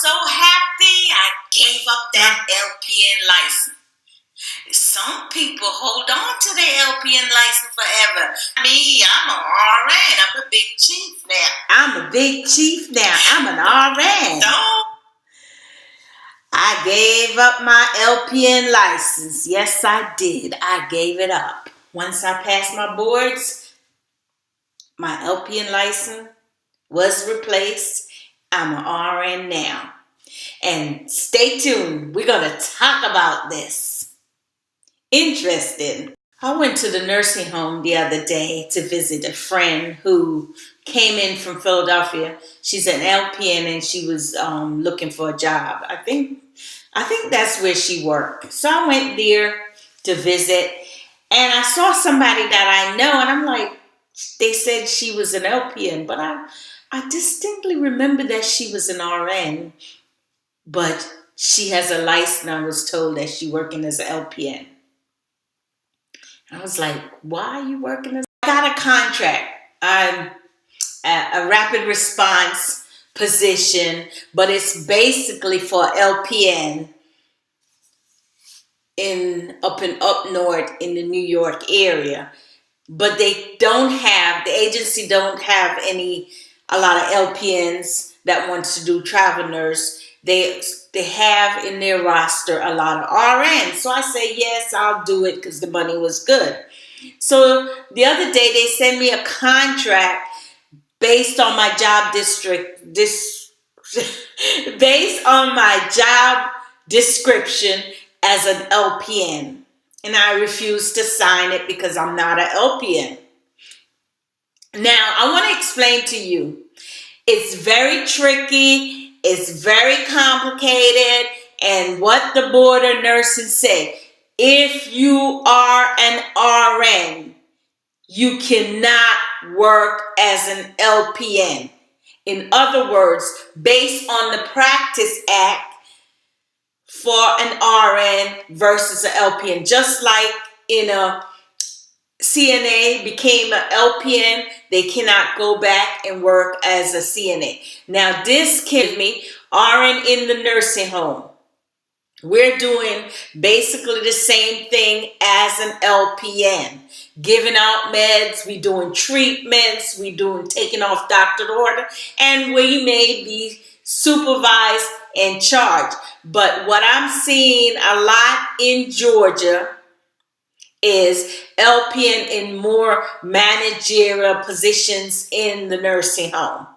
so happy I gave up that LPN license. Some people hold on to their LPN license forever. Me, I'm an RN. I'm a big chief now. I'm a big chief now. I'm an RN. So, I gave up my LPN license. Yes, I did. I gave it up. Once I passed my boards, my LPN license was replaced. I'm an RN now. And stay tuned. We're going to talk about this. Interesting. I went to the nursing home the other day to visit a friend who came in from Philadelphia. She's an LPN and she was looking for a job. I think that's where she worked. So I went there to visit and I saw somebody that I know and I'm like, they said she was an LPN, but I distinctly remember that she was an RN, but she has a license. I was told that she working as an LPN. I was like, why are you working as? I got a contract, a rapid response position, but it's basically for LPN up north in the New York area. But they don't have, the agency don't have a lot of LPNs that wants to do travel nurse. They have in their roster a lot of RNs. So I say, yes, I'll do it because the money was good. So the other day they sent me a contract based on my job based on my job description as an LPN. And I refused to sign it because I'm not an LPN. Now, I want to explain to you. It's very tricky. It's very complicated. And what the board of nurses say, if you are an RN, you cannot work as an LPN. In other words, based on the Practice Act, for an RN versus an LPN. Just like in a CNA became an LPN, they cannot go back and work as a CNA. Now this gives me RN in the nursing home. We're doing basically the same thing as an LPN. Giving out meds, we doing treatments, we doing taking off doctor order, and we may be supervised and charged. But what I'm seeing a lot in Georgia is LPN in more managerial positions in the nursing home.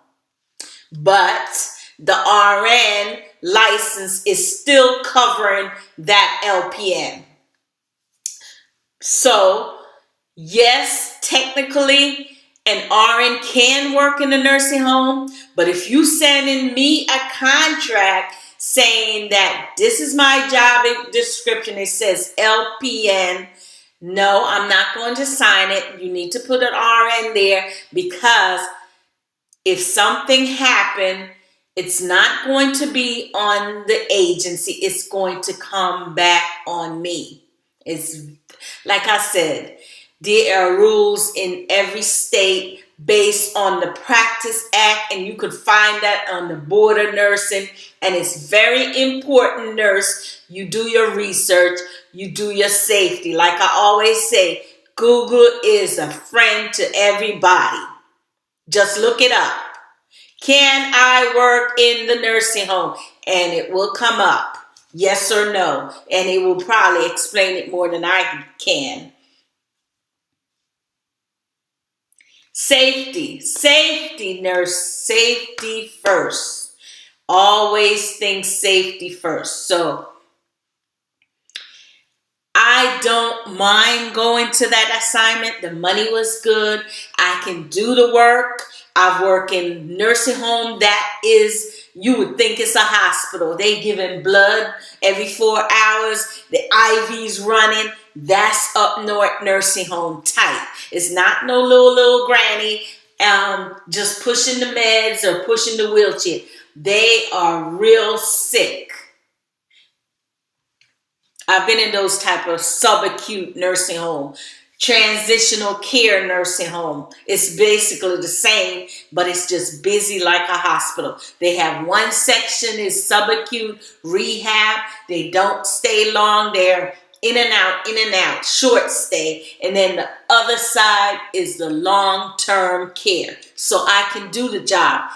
But the RN license is still covering that LPN. So, yes, technically, an RN can work in the nursing home, but if you sending me a contract saying that this is my job description, it says LPN, no, I'm not going to sign it. You need to put an RN there because if something happened, it's not going to be on the agency. It's going to come back on me. It's like I said, there are rules in every state based on the Practice Act, and you could find that on the Board of Nursing. And it's very important, nurse, you do your research, you do your safety. Like I always say, Google is a friend to everybody. Just look it up. Can I work in the nursing home? And it will come up, yes or no. And it will probably explain it more than I can. Safety, nurse, safety first. Always think safety first. So I don't mind going to that assignment. The money was good. I can do the work. I've worked in nursing home that is, you would think it's a hospital. They giving blood every 4 hours. The IV's running. That's up north nursing home type. It's not no little granny just pushing the meds or pushing the wheelchair. They are real sick. I've been in those type of subacute nursing home. transitional care nursing home. It's basically the same, but it's just busy like a hospital. They have one section is subacute rehab. They don't stay long. They're in and out, short stay. And then the other side is the long-term care. So I can do the job.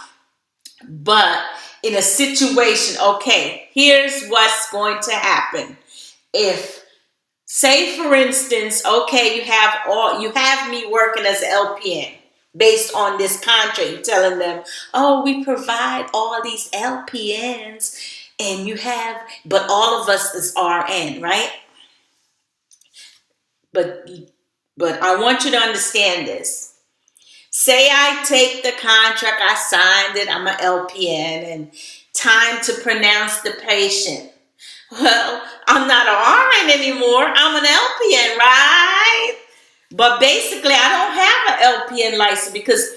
But in a situation, okay, here's what's going to happen. If, say for instance, okay, you have me working as an LPN based on this contract. You're telling them, oh, we provide all these LPNs, and but all of us is RN, right? But I want you to understand this. Say I take the contract, I signed it, I'm an LPN, and time to pronounce the patient. Well, I'm not an RN anymore. I'm an LPN, right? But basically, I don't have an LPN license because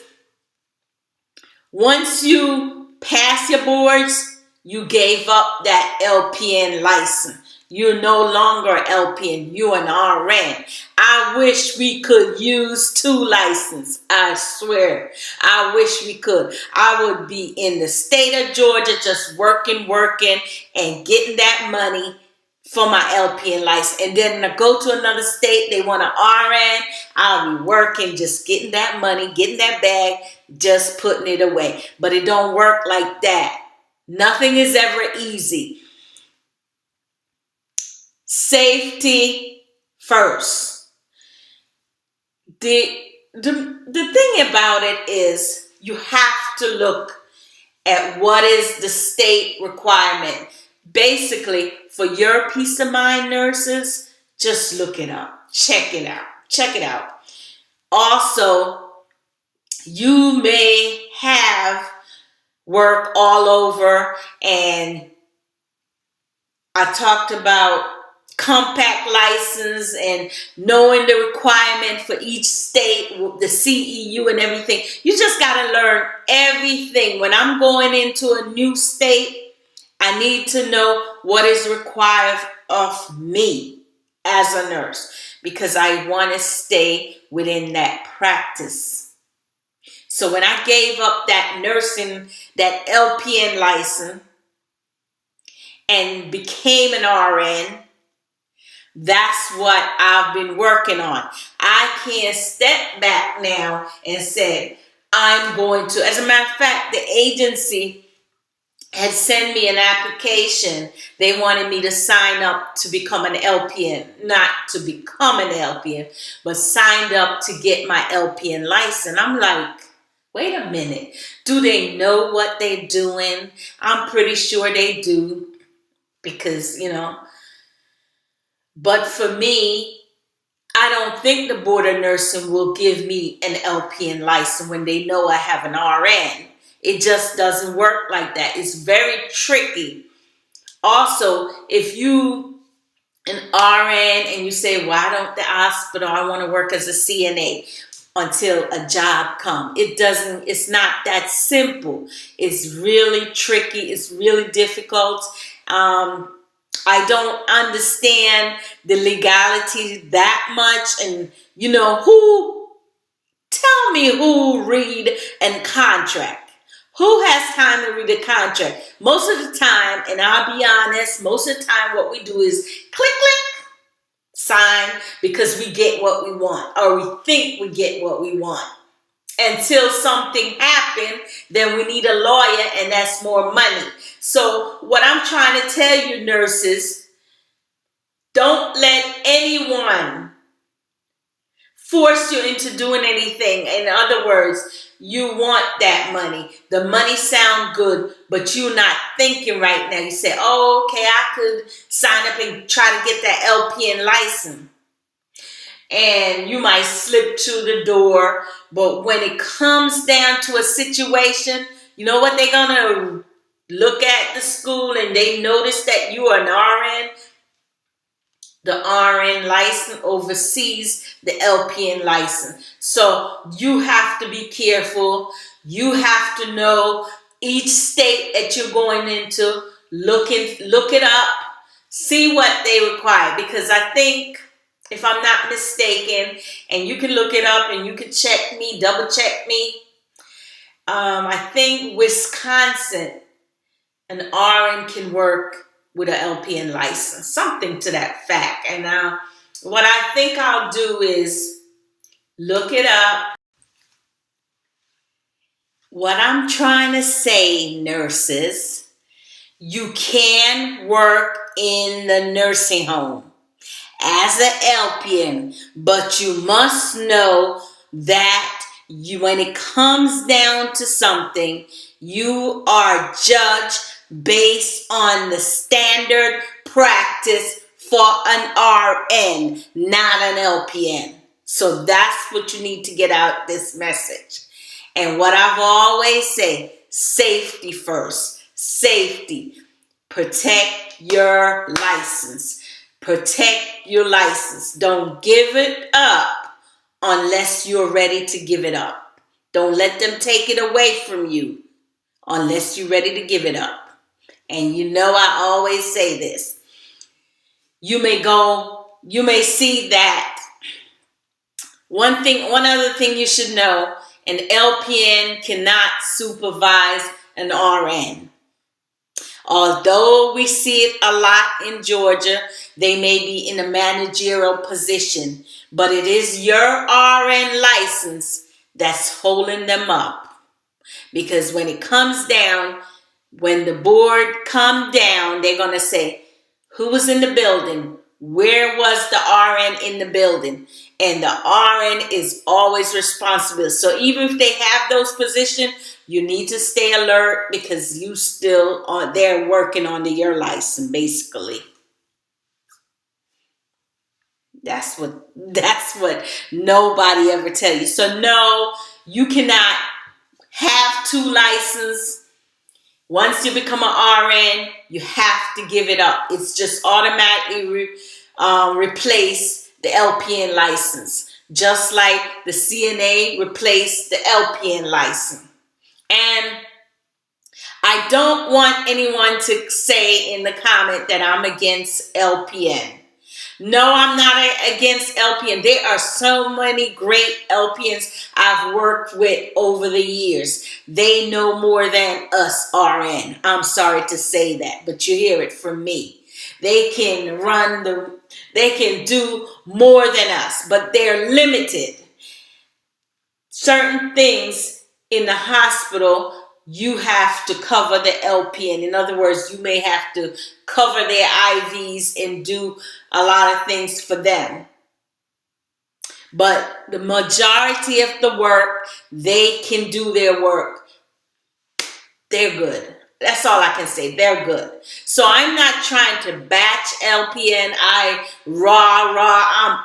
once you pass your boards, you gave up that LPN license. You're no longer LPN. You're an RN. I wish we could use 2 licenses. I swear. I wish we could. I would be in the state of Georgia just working, and getting that money for my LPN license. And then to go to another state, they want an RN. I'll be working, just getting that money, getting that bag, just putting it away. But it don't work like that. Nothing is ever easy. Safety first. The thing about it is you have to look at what is the state requirement. Basically, for your peace of mind, nurses, just look it up. Check it out. Also, you may have work all over, and I talked about compact license and knowing the requirement for each state, the CEU and everything. You just got to learn everything. When I'm going into a new state, I need to know what is required of me as a nurse because I want to stay within that practice. So when I gave up that nursing, that LPN license and became an RN, that's what I've been working on. I can't step back now and say, I'm going to. As a matter of fact, the agency had sent me an application. They wanted me to sign up to become an LPN. Not to become an LPN, but signed up to get my LPN license. I'm like, wait a minute. Do they know what they're doing? I'm pretty sure they do because, But for me, I don't think the Board of Nursing will give me an LPN license when they know I have an RN. It just doesn't work like that. It's very tricky. Also, if you an RN and you say, why don't the hospital, I want to work as a CNA until a job comes. It's not that simple. It's really tricky. It's really difficult. I don't understand the legality that much. And, tell me who read a contract. Who has time to read a contract? Most of the time, and I'll be honest, most of the time what we do is click, sign because we get what we want or we think we get what we want. Until something happens, then we need a lawyer and that's more money. So what I'm trying to tell you, nurses, don't let anyone force you into doing anything. In other words, you want that money. The money sound good, but you're not thinking right now. You say, oh, okay, I could sign up and try to get that LPN license. And you might slip through the door. But when it comes down to a situation, you know what they're going to look at the school and they notice that you are an RN. The RN license oversees the LPN license. So you have to be careful. You have to know each state that you're going into. Look it up. See what they require. Because I think if I'm not mistaken, and you can look it up and you can check me, double check me. I think Wisconsin, an RN can work with an LPN license, something to that fact. And now what I think I'll do is look it up. What I'm trying to say, nurses, you can work in the nursing home as an LPN, but you must know that when it comes down to something, you are judged based on the standard practice for an RN, not an LPN. So that's what you need to get out this message. And what I've always say, safety first. Safety. Protect your license. Protect your license. Don't give it up unless you're ready to give it up. Don't let them take it away from you unless you're ready to give it up. And you know I always say this. You may see that. One other thing you should know, an LPN cannot supervise an RN. Although we see it a lot in Georgia, they may be in a managerial position, but it is your RN license that's holding them up. Because when it comes down, when the board come down, they're going to say, who was in the building? Where was the RN in the building? And the RN is always responsible. So even if they have those positions, you need to stay alert because you still are there working on your license, basically. That's what nobody ever tell you. So no, you cannot have two licenses. Once you become an RN, you have to give it up. It's just automatically replace the LPN license, just like the CNA replaced the LPN license. And I don't want anyone to say in the comment that I'm against LPN. No, I'm not against LPN. There are so many great LPNs I've worked with over the years. They know more than us RN. I'm sorry to say that, but you hear it from me. They can do more than us, but they're limited. Certain things in the hospital, you have to cover the LPN. In other words, you may have to cover their IVs and do a lot of things for them. But the majority of the work, they can do their work. They're good. That's all I can say. They're good. So I'm not trying to batch LPN. I'm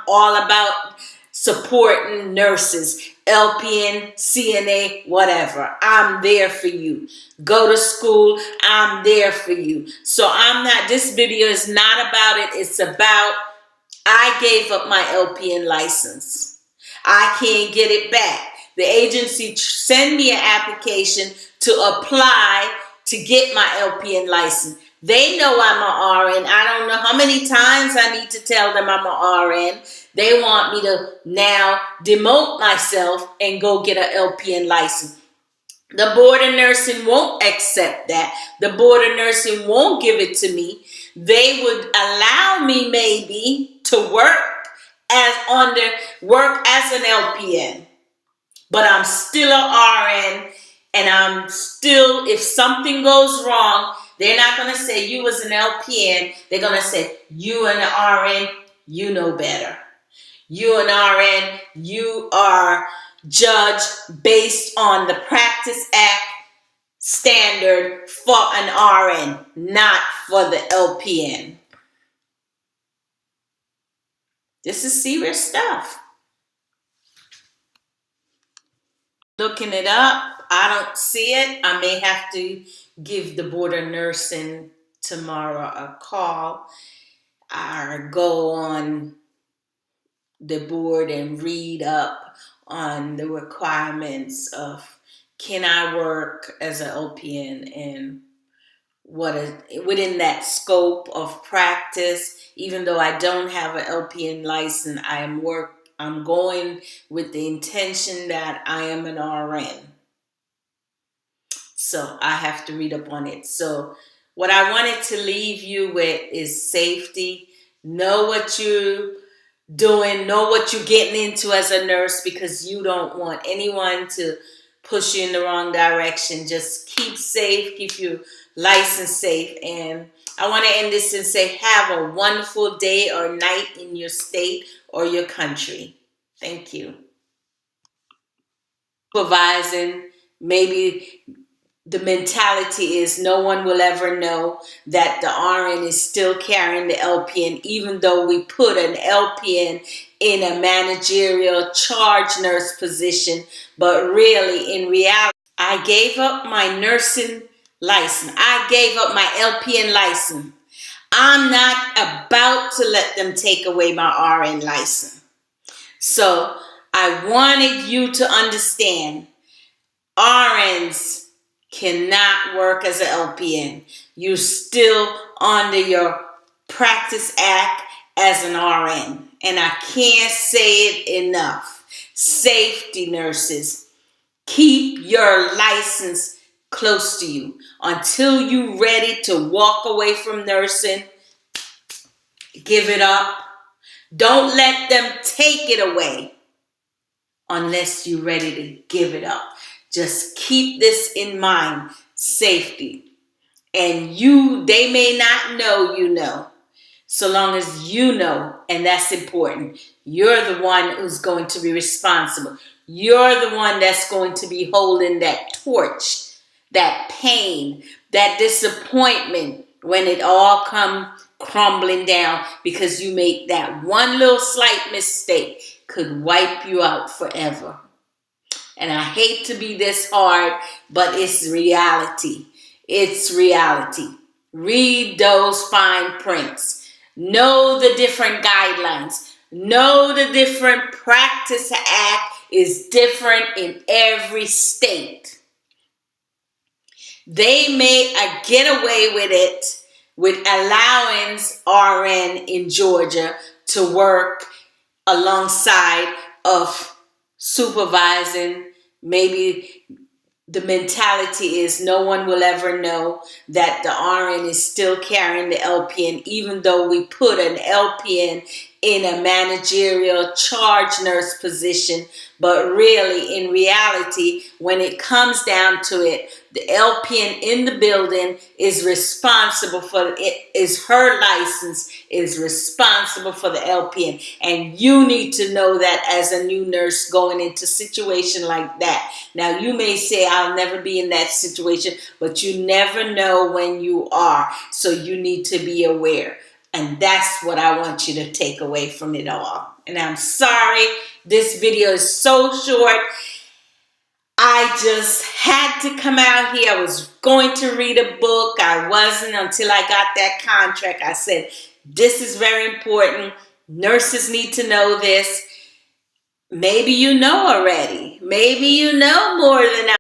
all about supporting nurses, LPN, CNA, whatever. I'm there for you. Go to school. I'm there for you. So this video is not about it. It's about, I gave up my LPN license. I can't get it back. The agency sent me an application to apply to get my LPN license. They know I'm an RN. I don't know how many times I need to tell them I'm an RN. They want me to now demote myself and go get an LPN license. The Board of Nursing won't accept that. The Board of Nursing won't give it to me. They would allow me maybe to work as an LPN. But I'm still an RN, and I'm still, if something goes wrong, they're not going to say you was an LPN. They're going to say you an RN, you know better. You an RN, you are judged based on the Practice Act standard for an RN, not for the LPN. This is serious stuff. Looking it up, I don't see it. I may have to give the Board of Nursing tomorrow a call or go on the board and read up on the requirements of can I work as an LPN and within that scope of practice. Even though I don't have an LPN license, I'm going with the intention that I am an RN. So I have to read up on it. So what I wanted to leave you with is safety. Know what you're doing, know what you're getting into as a nurse, because you don't want anyone to push you in the wrong direction. Just keep safe, keep your license safe. And I want to end this and say, have a wonderful day or night in your state or your country. Thank you. Supervising, maybe the mentality is no one will ever know that the RN is still carrying the LPN, even though we put an LPN in a managerial charge nurse position. But really, in reality, I gave up my nursing license. I gave up my LPN license. I'm not about to let them take away my RN license. So I wanted you to understand, RNs cannot work as an LPN. You're still under your Practice Act as an RN. And I can't say it enough. Safety nurses, keep your license close to you until you're ready to walk away from nursing. Give it up. Don't let them take it away unless you're ready to give it up. Just keep this in mind, safety. And they may not know you know. So long as you know, and that's important, you're the one who's going to be responsible. You're the one that's going to be holding that torch, that pain, that disappointment when it all comes crumbling down, because you make that one little slight mistake could wipe you out forever. And I hate to be this hard, but it's reality. It's reality. Read those fine prints. Know the different guidelines. Know the different Practice Act is different in every state. They may get away with it with allowance RN in Georgia to work alongside of supervising. Maybe the mentality is no one will ever know that the RN is still carrying the LPN, even though we put an LPN in a managerial charge nurse position. But really, in reality, when it comes down to it, the LPN in the building is responsible for it, is her license is responsible for the LPN. And you need to know that as a new nurse going into a situation like that. Now, you may say, I'll never be in that situation, but you never know when you are. So you need to be aware. And that's what I want you to take away from it all. And I'm sorry, this video is so short. I just had to come out here. I was going to read a book. I wasn't until I got that contract. I said, this is very important. Nurses need to know this. Maybe you know already. Maybe you know more than I.